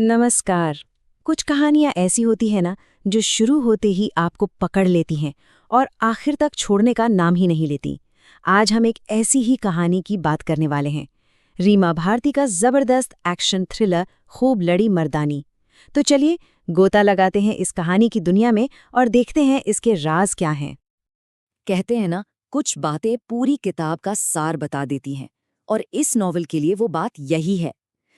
नमस्कार। कुछ कहानियां ऐसी होती हैं ना जो शुरू होते ही आपको पकड़ लेती हैं और आखिर तक छोड़ने का नाम ही नहीं लेती। आज हम एक ऐसी ही कहानी की बात करने वाले हैं, रीमा भारती का जबरदस्त एक्शन थ्रिलर खूब लड़ी मर्दानी। तो चलिए गोता लगाते हैं इस कहानी की दुनिया में और देखते हैं इसके राज क्या हैं। कहते हैं ना, कुछ बातें पूरी किताब का सार बता देती हैं, और इस नॉवल के लिए वो बात यही है।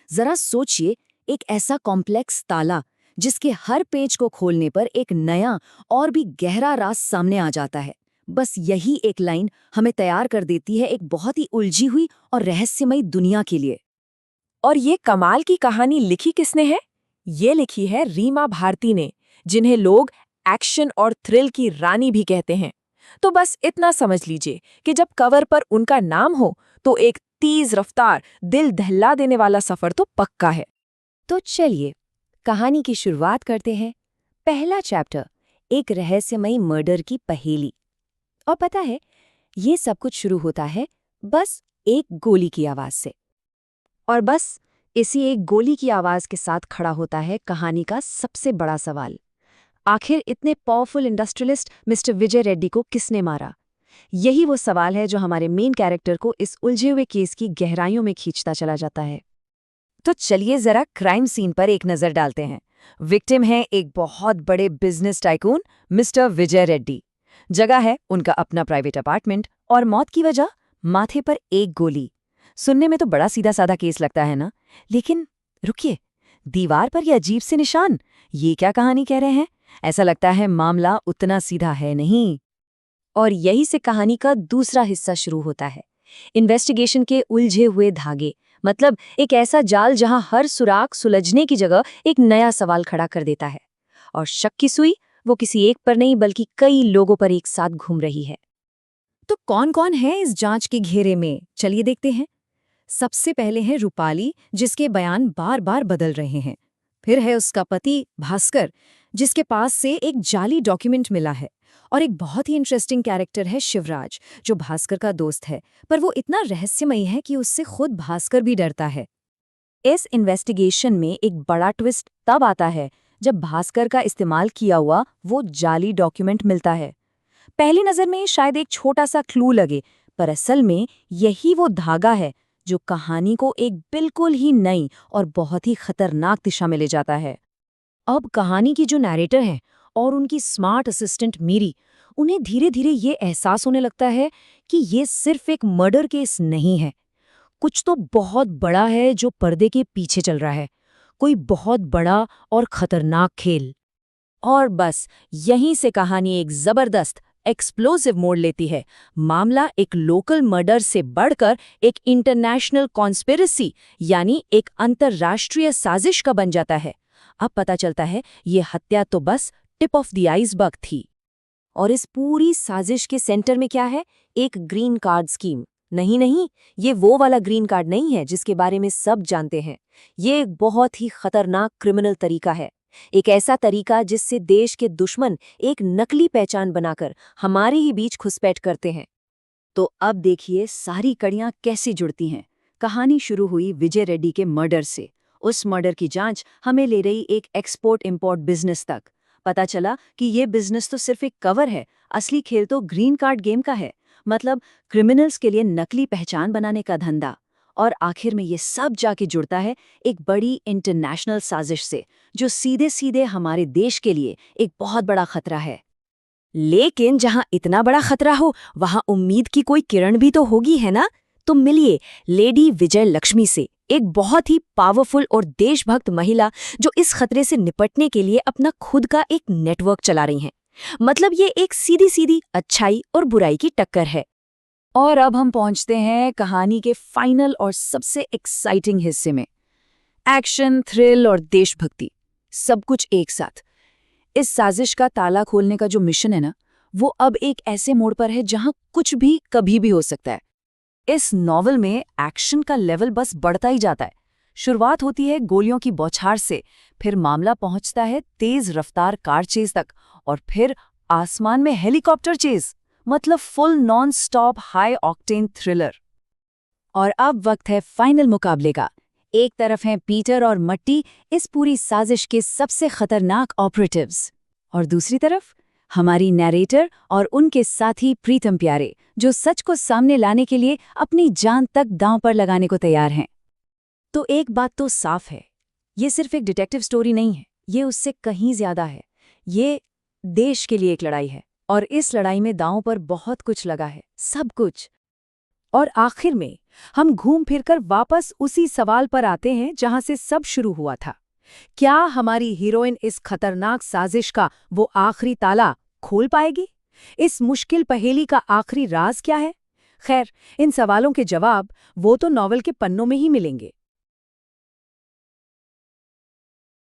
जरा सोचिए, एक ऐसा कॉम्प्लेक्स ताला जिसके हर पेच को खोलने पर एक नया और भी गहरा राज सामने आ जाता है। बस यही एक लाइन हमें तैयार कर देती है एक बहुत ही उलझी हुई और रहस्यमयी दुनिया के लिए। और ये कमाल की कहानी लिखी किसने है? ये लिखी है रीमा भारती ने, जिन्हें लोग एक्शन और थ्रिल की रानी भी कहते हैं। तो बस इतना समझ लीजिए कि जब कवर पर उनका नाम हो तो एक तेज रफ्तार, दिल दहला देने वाला सफर तो पक्का है। तो चलिए कहानी की शुरुआत करते हैं। पहला चैप्टर, एक रहस्यमयी मर्डर की पहेली। और पता है, ये सब कुछ शुरू होता है बस एक गोली की आवाज से। और बस इसी एक गोली की आवाज के साथ खड़ा होता है कहानी का सबसे बड़ा सवाल। आखिर इतने पावरफुल इंडस्ट्रियलिस्ट मिस्टर विजय रेड्डी को किसने मारा? यही वो सवाल है जो हमारे मेन कैरेक्टर को इस उलझे हुए केस की गहराइयों में खींचता चला जाता है। तो चलिए जरा क्राइम सीन पर एक नजर डालते हैं। विक्टिम है एक बहुत बड़े बिजनेस टाइकून मिस्टर विजय रेड्डी। जगह है उनका अपना प्राइवेट अपार्टमेंट, और मौत की वजह माथे पर एक गोली। सुनने में तो बड़ा सीधा साधा केस लगता है ना, लेकिन रुकिए, दीवार पर ये अजीब से निशान, ये क्या कहानी कह रहे हैं? ऐसा लगता है मामला उतना सीधा है नहीं। और यही से कहानी का दूसरा हिस्सा शुरू होता है। इन्वेस्टिगेशन के उलझे हुए धागे, मतलब एक ऐसा जाल जहां हर सुराग सुलझने की जगह एक नया सवाल खड़ा कर देता है। और शक की सुई वो किसी एक पर नहीं बल्कि कई लोगों पर एक साथ घूम रही है। तो कौन कौन है इस जांच के घेरे में, चलिए देखते हैं। सबसे पहले है रूपाली, जिसके बयान बार बार बदल रहे हैं। फिर है उसका पति भास्कर, जिसके पास से एक जाली डॉक्यूमेंट मिला है। और एक बहुत ही इंटरेस्टिंग कैरेक्टर है शिवराज, जो भास्कर का दोस्त है, पर वो इतना रहस्यमयी है कि उससे खुद भास्कर भी डरता है। इस इन्वेस्टिगेशन में एक बड़ा ट्विस्ट तब आता है जब भास्कर का इस्तेमाल किया हुआ वो जाली डॉक्यूमेंट मिलता है। पहली नज़र में शायद एक छोटा सा क्लू लगे, पर असल में यही वो धागा है जो कहानी को एक बिल्कुल ही नई और बहुत ही खतरनाक दिशा में ले जाता है। अब कहानी की जो नैरेटर है और उनकी स्मार्ट असिस्टेंट मीरी, उन्हें धीरे धीरे ये एहसास होने लगता है कि ये सिर्फ एक मर्डर केस नहीं है। कुछ तो बहुत बड़ा है जो पर्दे के पीछे चल रहा है, कोई बहुत बड़ा और खतरनाक खेल। और बस यहीं से कहानी एक जबरदस्त एक्सप्लोसिव मोड़ लेती है। मामला एक लोकल मर्डर से बढ़कर एक इंटरनेशनल कॉन्स्पिरेसी, यानी एक अंतर्राष्ट्रीय साजिश का बन जाता है। अब पता चलता है ये हत्या तो बस टिप ऑफ द आइसबर्ग थी। और इस पूरी साजिश के सेंटर में क्या है? एक ग्रीन कार्ड स्कीम। नहीं नहीं, ये वो वाला ग्रीन कार्ड नहीं है जिसके बारे में सब जानते हैं। ये एक बहुत ही खतरनाक क्रिमिनल तरीका है। एक ऐसा तरीका जिससे देश के दुश्मन एक नकली पहचान बनाकर हमारे ही बीच घुसपैठ करते हैं। तो अब देखिए सारी कड़ियां कैसे जुड़ती हैं। कहानी शुरू हुई विजय रेड्डी के मर्डर से। उस मर्डर की जांच हमें ले रही एक एक्सपोर्ट इंपोर्ट बिजनेस तक। पता चला कि ये बिजनेस तो सिर्फ एक कवर है, असली खेल तो ग्रीन कार्ड गेम का है। मतलब क्रिमिनल्स के लिए नकली पहचान बनाने का धंधा। और आखिर में ये सब जाके जुड़ता है एक बड़ी इंटरनेशनल साजिश से, जो सीधे सीधे हमारे देश के लिए एक बहुत बड़ा खतरा है। लेकिन जहां इतना बड़ा खतरा हो, वहां उम्मीद की कोई किरण भी तो होगी, है ना? तो मिलिए लेडी विजय लक्ष्मी से, एक बहुत ही पावरफुल और देशभक्त महिला जो इस खतरे से निपटने के लिए अपना खुद का एक नेटवर्क चला रही हैं। मतलब ये एक सीधी सीधी अच्छाई और बुराई की टक्कर है। और अब हम पहुंचते हैं कहानी के फाइनल और सबसे एक्साइटिंग हिस्से में। एक्शन, थ्रिल और देशभक्ति, सब कुछ एक साथ। इस साजिश का ताला खोलने का जो मिशन है ना, वो अब एक ऐसे मोड़ पर है जहां कुछ भी कभी भी हो सकता है। इस नॉवल में एक्शन का लेवल बस बढ़ता ही जाता है। शुरुआत होती है गोलियों की बौछार से, फिर मामला पहुंचता है तेज रफ्तार कार चेज तक, और फिर आसमान में हेलीकॉप्टर चेज। मतलब full non stop high octane thriller. और अब वक्त है फाइनल मुकाबले का। एक तरफ हैं पीटर और मट्टी, इस पूरी साजिश के सबसे खतरनाक ऑपरेटिव्स, और दूसरी तरफ हमारी नैरेटर और उनके साथी प्रीतम प्यारे, जो सच को सामने लाने के लिए अपनी जान तक दांव पर लगाने को तैयार हैं। तो एक बात तो साफ है, ये सिर्फ एक डिटेक्टिव स्टोरी नहीं है, ये उससे कहीं ज्यादा है। ये देश के लिए एक लड़ाई है, और इस लड़ाई में दांव पर बहुत कुछ लगा है, सब कुछ। और आखिर में हम घूम फिरकर वापस उसी सवाल पर आते हैं जहां से सब शुरू हुआ था। क्या हमारी हीरोइन इस खतरनाक साजिश का वो आखिरी ताला खोल पाएगी? इस मुश्किल पहेली का आखिरी राज क्या है? खैर, इन सवालों के जवाब वो तो नॉवल के पन्नों में ही मिलेंगे।